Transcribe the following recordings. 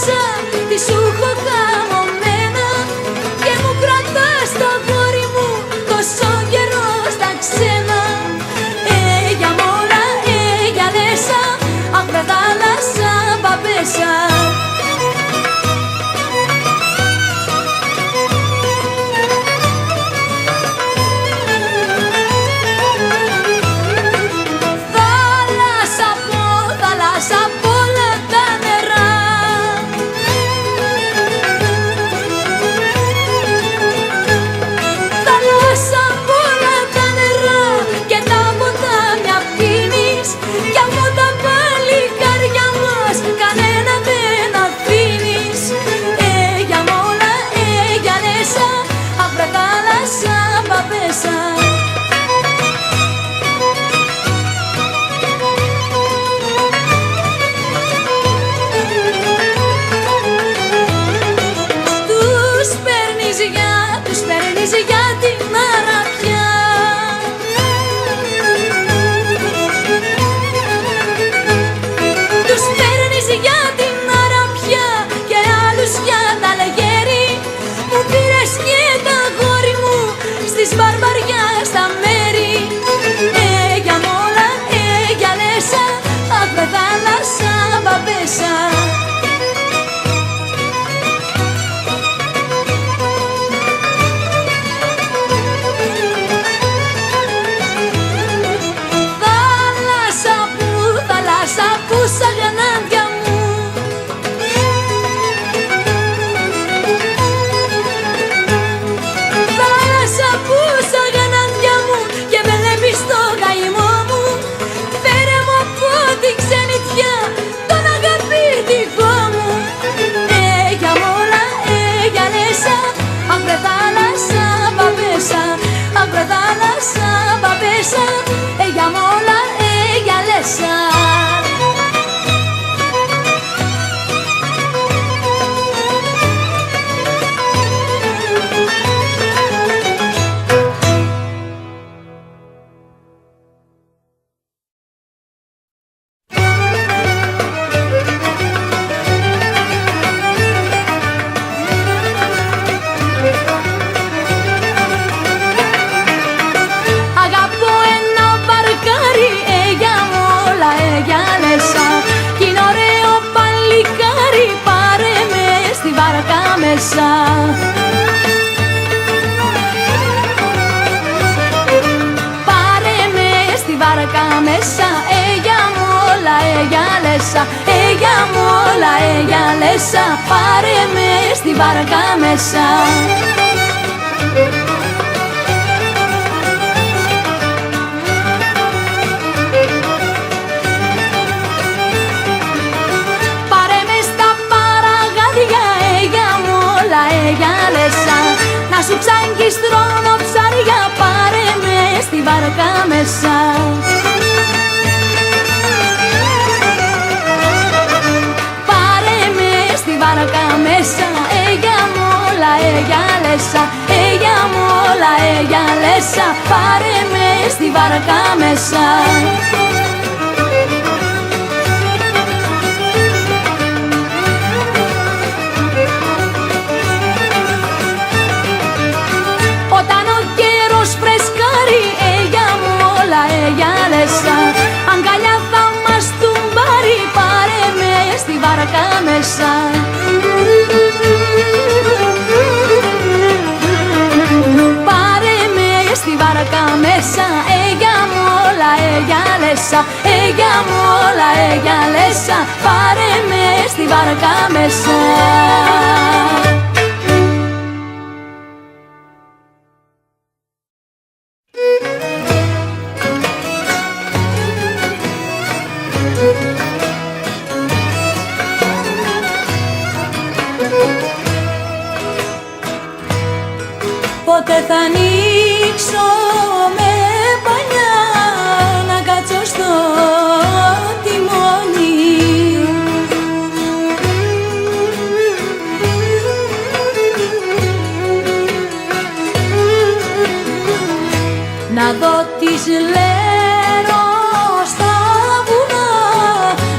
μέσα τι σου έχω καμωμένα και μου κρατάς το αγόρι μου τόσο καιρό στα ξένα. Για μόρα, για λέσα, αχ βρε θάλασσα παπέσα. Για την αραπιά τους παίρνεις για την αραπιά και άλλους για τα λεγέρι. Μου πήρες και τα αγόρι μου στις βαρβαριά στα μέρη. Για μόλα, για λέσα, αχ βρε θάλασσα παπέσα. Για μόλα, για λέσα. Πάρε με στη βάρκα μέσα, για μόλα, για λέσα. Για μόλα, για λέσα, πάρε με στη βάρκα μέσα. Να σου ψάγκιστρώνω ψάρια, πάρε με στη βάρκα μέσα. Πάρε με στη βάρκα μέσα, για μόλα, για λέσα. Για μόλα, για λέσα, πάρε με στη βάρκα μέσα. Αγκαλιά θα μας του πάρει, πάρε με στη βάρκα μέσα. Πάρε με στη βάρκα μέσα, για μόλα, για λέσα. Για μόλα, για λέσα, πάρε με στη βάρκα μέσα. Πότε θα ανοίξω με παλιά να κάτσω στο τιμόνι. Να δω τις λέρο στα βουνά,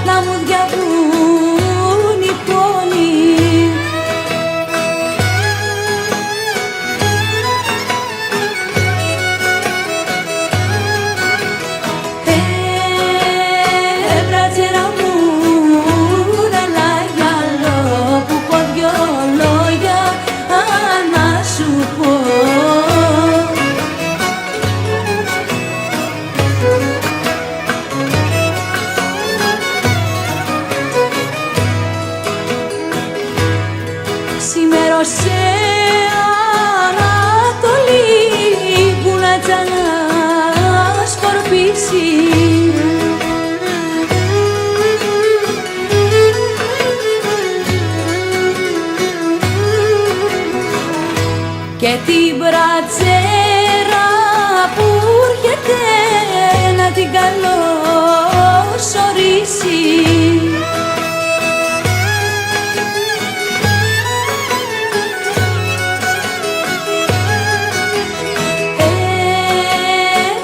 να μου διαβρούν οι πόνοι. και την μπρατσέρα που έρχεται να την καλωσορίσει.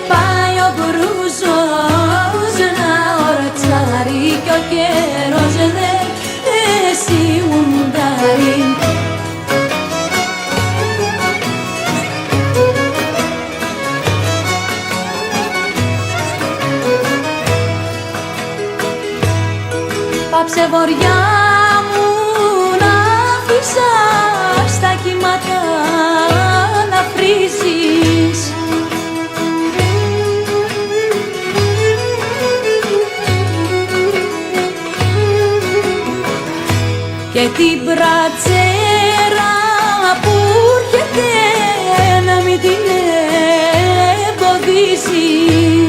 Πάει ο Μπρούζος να ορτσάρει κι ο καιρός δεν σιουντάρει. Πάψε βοριά μου να αφήσα στα κύματα να βρίζεις, και την μπρατσέρα που έρχεται να μην την εμποδίσεις.